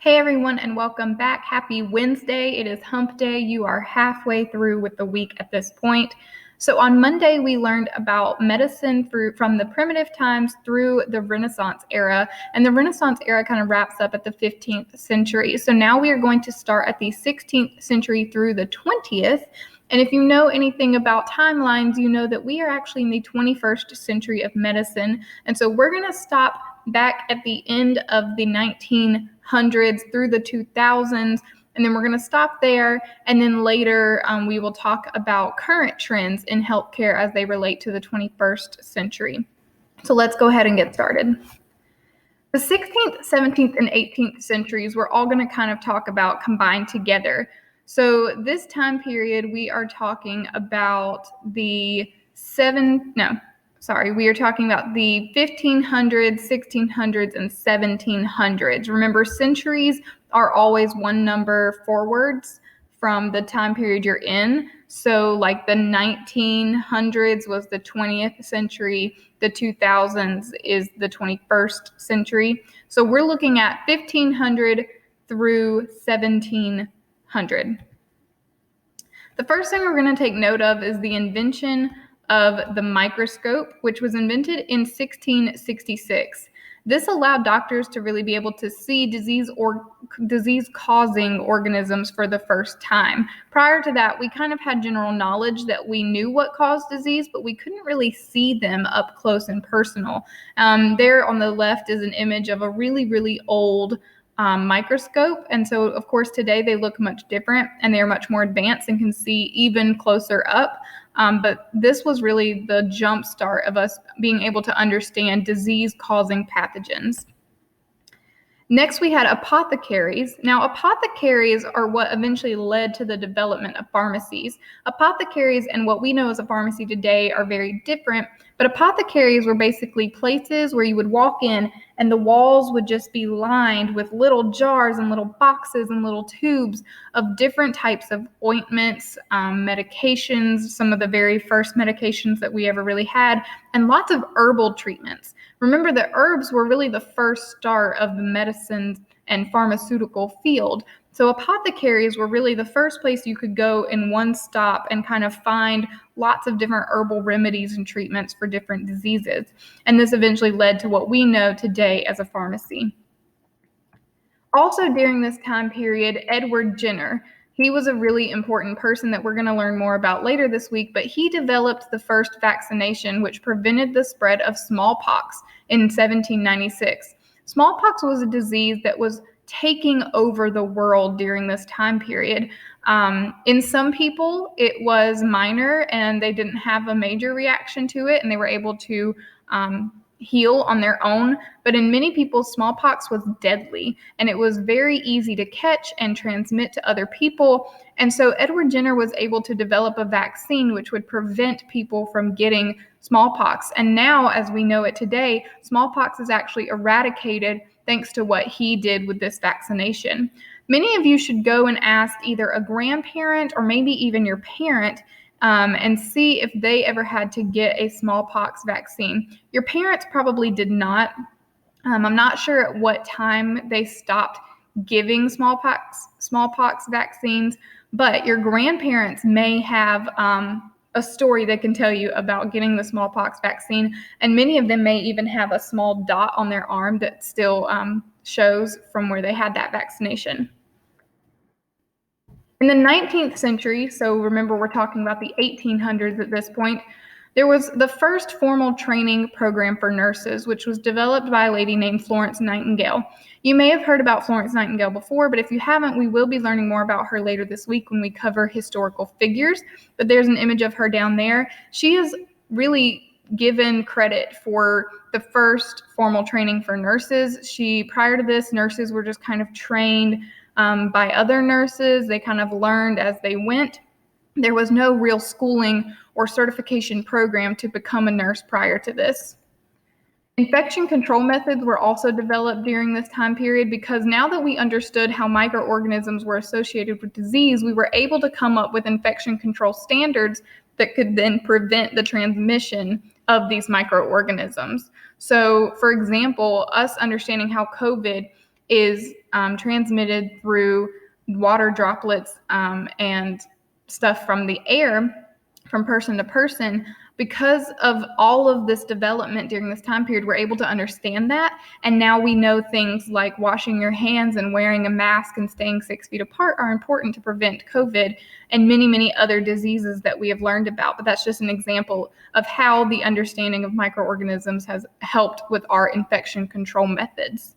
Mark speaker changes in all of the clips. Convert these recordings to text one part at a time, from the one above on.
Speaker 1: Hey everyone, and welcome back. Happy Wednesday. It is hump day. You are halfway through with the week at this point. So on Monday, we learned about medicine from the primitive times through the Renaissance era. And the Renaissance era kind of wraps up at the 15th century. So now we are going to start at the 16th century through the 20th. And if you know anything about timelines, you know that we are actually in the 21st century of medicine. And so we're going to stop back at the end of the 1900s through the 2000s, and then we're going to stop there, and then later we will talk about current trends in healthcare as they relate to the 21st century. So let's go ahead and get started. The 16th, 17th, and 18th centuries we're all going to kind of talk about combined together. So this time period we are talking about we are talking about the 1500s, 1600s, and 1700s. Remember, centuries are always one number forwards from the time period you're in. So like the 1900s was the 20th century, the 2000s is the 21st century. So we're looking at 1500 through 1700. The first thing we're going to take note of is the invention of the microscope, which was invented in 1666. This allowed doctors to really be able to see disease-causing organisms for the first time. Prior to that, we kind of had general knowledge that we knew what caused disease, but we couldn't really see them up close and personal. There on the left is an image of a really, really old microscope. And so, of course, today they look much different and they are much more advanced and can see even closer up. But this was really the jump start of us being able to understand disease-causing pathogens. Next, we had apothecaries. Now, apothecaries are what eventually led to the development of pharmacies. Apothecaries and what we know as a pharmacy today are very different, but apothecaries were basically places where you would walk in and the walls would just be lined with little jars and little boxes and little tubes of different types of ointments, medications, some of the very first medications that we ever really had, and lots of herbal treatments. Remember that herbs were really the first start of the medicine and pharmaceutical field. So apothecaries were really the first place you could go in one stop and kind of find lots of different herbal remedies and treatments for different diseases. And this eventually led to what we know today as a pharmacy. Also during this time period, Edward Jenner. He was a really important person that we're going to learn more about later this week, but he developed the first vaccination which prevented the spread of smallpox in 1796. Smallpox was a disease that was taking over the world during this time period. In some people, it was minor and they didn't have a major reaction to it and they were able to heal on their own, but in many people, smallpox was deadly and it was very easy to catch and transmit to other people. And so Edward Jenner was able to develop a vaccine which would prevent people from getting smallpox. And now, as we know it today, smallpox is actually eradicated thanks to what he did with this vaccination. Many of you should go and ask either a grandparent or maybe even your parent and see if they ever had to get a smallpox vaccine. Your parents probably did not. I'm not sure at what time they stopped giving smallpox vaccines, but your grandparents may have a story they can tell you about getting the smallpox vaccine, and many of them may even have a small dot on their arm that still shows from where they had that vaccination. In the 19th century, so remember we're talking about the 1800s at this point, there was the first formal training program for nurses, which was developed by a lady named Florence Nightingale. You may have heard about Florence Nightingale before, but if you haven't, we will be learning more about her later this week when we cover historical figures. But there's an image of her down there. She is really given credit for the first formal training for nurses. Prior to this, nurses were just kind of trained by other nurses. They kind of learned as they went. There was no real schooling or certification program to become a nurse prior to this. Infection control methods were also developed during this time period because now that we understood how microorganisms were associated with disease, we were able to come up with infection control standards that could then prevent the transmission of these microorganisms. So, for example, us understanding how COVID is transmitted through water droplets and stuff from the air from person to person. Because of all of this development during this time period, we're able to understand that. And now we know things like washing your hands and wearing a mask and staying 6 feet apart are important to prevent COVID and many, many other diseases that we have learned about. But that's just an example of how the understanding of microorganisms has helped with our infection control methods.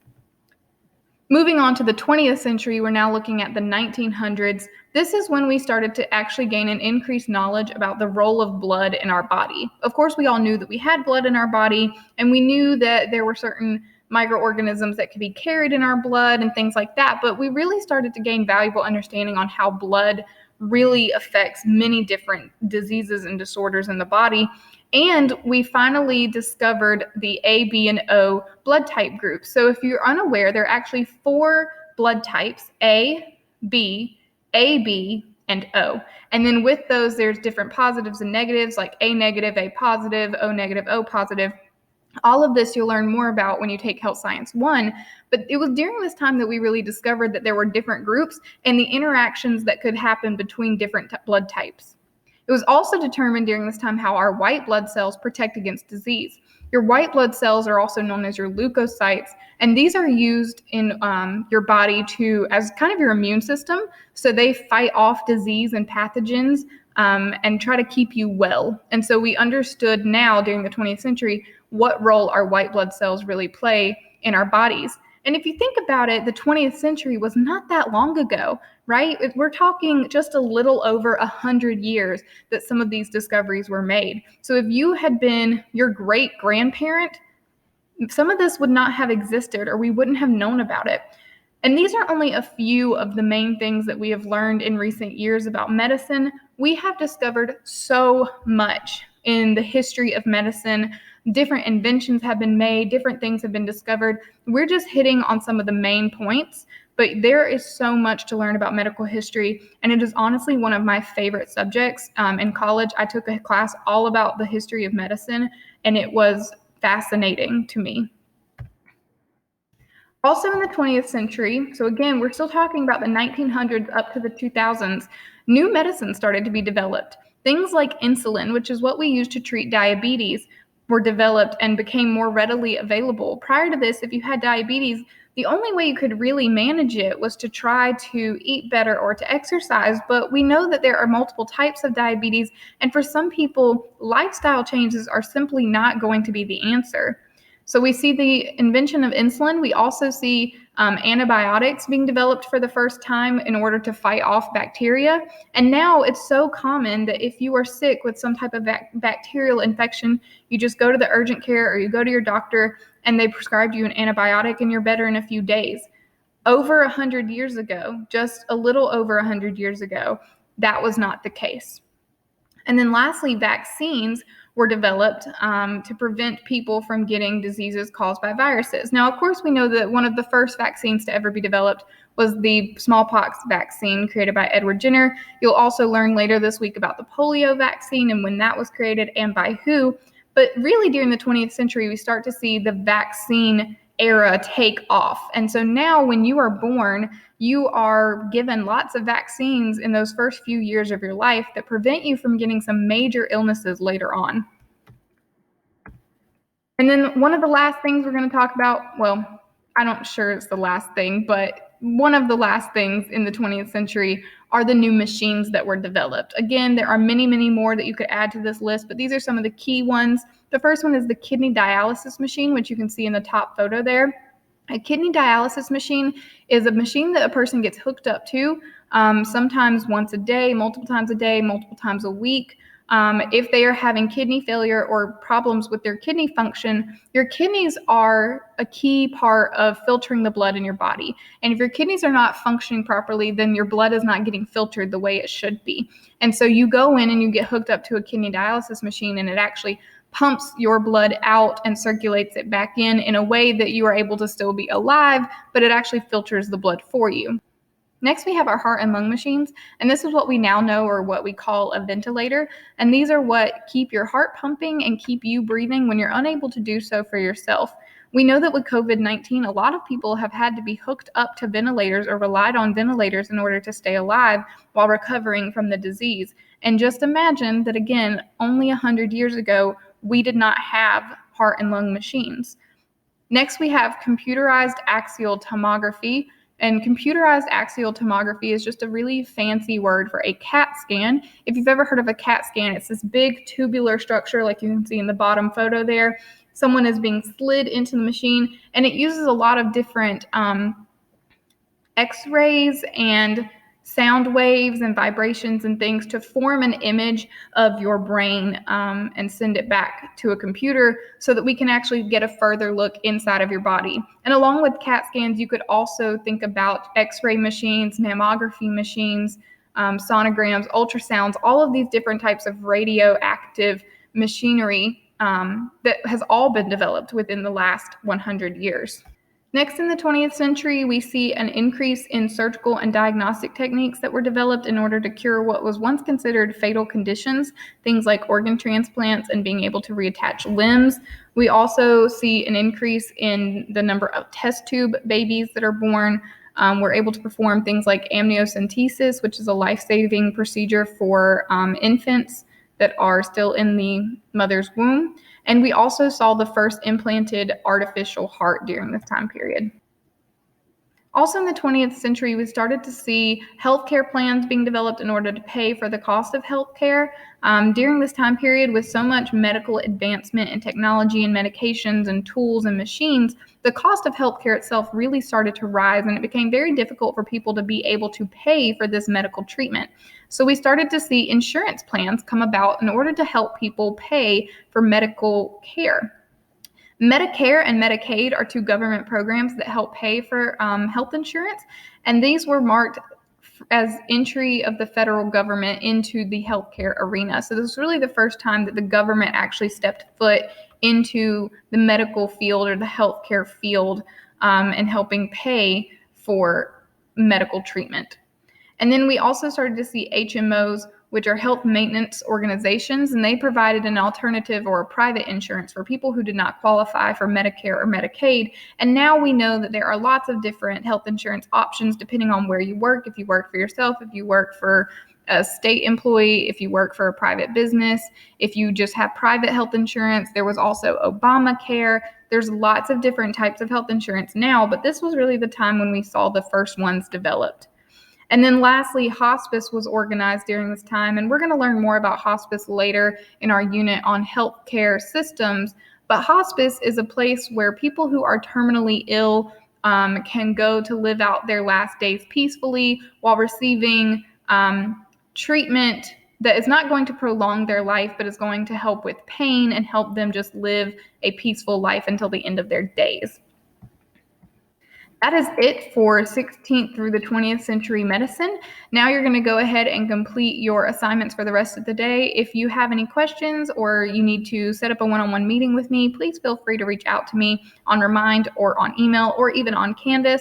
Speaker 1: Moving on to the 20th century, we're now looking at the 1900s. This is when we started to actually gain an increased knowledge about the role of blood in our body. Of course, we all knew that we had blood in our body, and we knew that there were certain microorganisms that could be carried in our blood and things like that, but we really started to gain valuable understanding on how blood really affects many different diseases and disorders in the body. And we finally discovered the A, B, and O blood type groups. So if you're unaware, there are actually 4 blood types, A, B, AB, and O. And then with those, there's different positives and negatives, like A negative, A positive, O negative, O positive. All of this you'll learn more about when you take Health Science 1, but it was during this time that we really discovered that there were different groups and the interactions that could happen between different blood types. It was also determined during this time how our white blood cells protect against disease. Your white blood cells are also known as your leukocytes, and these are used in your body as kind of your immune system. So they fight off disease and pathogens and try to keep you well. And so we understood now during the 20th century what role our white blood cells really play in our bodies. And if you think about it, the 20th century was not that long ago, right? We're talking just a little over 100 years that some of these discoveries were made. So if you had been your great grandparent, some of this would not have existed, or we wouldn't have known about it. And these are only a few of the main things that we have learned in recent years about medicine. We have discovered so much in the history of medicine. Different inventions have been made, different things have been discovered. We're just hitting on some of the main points, but there is so much to learn about medical history, and it is honestly one of my favorite subjects. In college, I took a class all about the history of medicine, and it was fascinating to me. Also in the 20th century, so again, we're still talking about the 1900s up to the 2000s, new medicines started to be developed. Things like insulin, which is what we use to treat diabetes, were developed and became more readily available. Prior to this, if you had diabetes, the only way you could really manage it was to try to eat better or to exercise. But we know that there are multiple types of diabetes, and for some people, lifestyle changes are simply not going to be the answer. So we see the invention of insulin. We also see antibiotics being developed for the first time in order to fight off bacteria. And now it's so common that if you are sick with some type of bacterial infection, you just go to the urgent care or you go to your doctor and they prescribed you an antibiotic and you're better in a few days. Over 100 years ago, just a little over 100 years ago, that was not the case. And then lastly, vaccines were developed to prevent people from getting diseases caused by viruses. Now, of course, we know that one of the first vaccines to ever be developed was the smallpox vaccine created by Edward Jenner. You'll also learn later this week about the polio vaccine and when that was created and by who. But really, during the 20th century, we start to see the vaccine era take off. And so now when you are born, you are given lots of vaccines in those first few years of your life that prevent you from getting some major illnesses later on. And then one of the last things we're going to talk about, well, I'm not sure it's the last thing, but one of the last things in the 20th century are the new machines that were developed. Again, there are many, many more that you could add to this list, but these are some of the key ones. The first one is the kidney dialysis machine, which you can see in the top photo there. A kidney dialysis machine is a machine that a person gets hooked up to sometimes once a day, multiple times a week. If they are having kidney failure or problems with their kidney function, your kidneys are a key part of filtering the blood in your body. And if your kidneys are not functioning properly, then your blood is not getting filtered the way it should be. And so you go in and you get hooked up to a kidney dialysis machine, and it actually pumps your blood out and circulates it back in a way that you are able to still be alive, but it actually filters the blood for you. Next, we have our heart and lung machines, and this is what we now know or what we call a ventilator. And these are what keep your heart pumping and keep you breathing when you're unable to do so for yourself. We know that with COVID-19, a lot of people have had to be hooked up to ventilators or relied on ventilators in order to stay alive while recovering from the disease. And just imagine that, again, only 100 years ago, we did not have heart and lung machines. Next, we have computerized axial tomography. And computerized axial tomography is just a really fancy word for a CAT scan. If you've ever heard of a CAT scan, it's this big tubular structure like you can see in the bottom photo there. Someone is being slid into the machine, and it uses a lot of different X-rays and sound waves and vibrations and things to form an image of your brain and send it back to a computer so that we can actually get a further look inside of your body. And along with CAT scans, you could also think about X-ray machines, mammography machines, sonograms, ultrasounds, all of these different types of radioactive machinery that has all been developed within the last 100 years. Next, in the 20th century, we see an increase in surgical and diagnostic techniques that were developed in order to cure what was once considered fatal conditions, things like organ transplants and being able to reattach limbs. We also see an increase in the number of test tube babies that are born. We're able to perform things like amniocentesis, which is a life-saving procedure for infants that are still in the mother's womb. And we also saw the first implanted artificial heart during this time period. Also in the 20th century, we started to see healthcare plans being developed in order to pay for the cost of healthcare. During this time period, with so much medical advancement and technology and medications and tools and machines, the cost of healthcare itself really started to rise, and it became very difficult for people to be able to pay for this medical treatment. So we started to see insurance plans come about in order to help people pay for medical care. Medicare and Medicaid are two government programs that help pay for health insurance, and these were marked as entry of the federal government into the healthcare arena. So this was really the first time that the government actually stepped foot into the medical field or the healthcare field and helping pay for medical treatment. And then we also started to see HMOs, which are health maintenance organizations, and they provided an alternative or a private insurance for people who did not qualify for Medicare or Medicaid. And now we know that there are lots of different health insurance options depending on where you work. If you work for yourself, if you work for a state employee, if you work for a private business, if you just have private health insurance. There was also Obamacare. There's lots of different types of health insurance now, but this was really the time when we saw the first ones developed. And then lastly, hospice was organized during this time, and we're going to learn more about hospice later in our unit on healthcare systems. But hospice is a place where people who are terminally ill can go to live out their last days peacefully while receiving treatment that is not going to prolong their life, but is going to help with pain and help them just live a peaceful life until the end of their days. That is it for 16th through the 20th century medicine. Now you're going to go ahead and complete your assignments for the rest of the day. If you have any questions or you need to set up a one-on-one meeting with me, please feel free to reach out to me on Remind or on email or even on Canvas.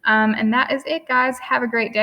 Speaker 1: And that is it, guys. Have a great day.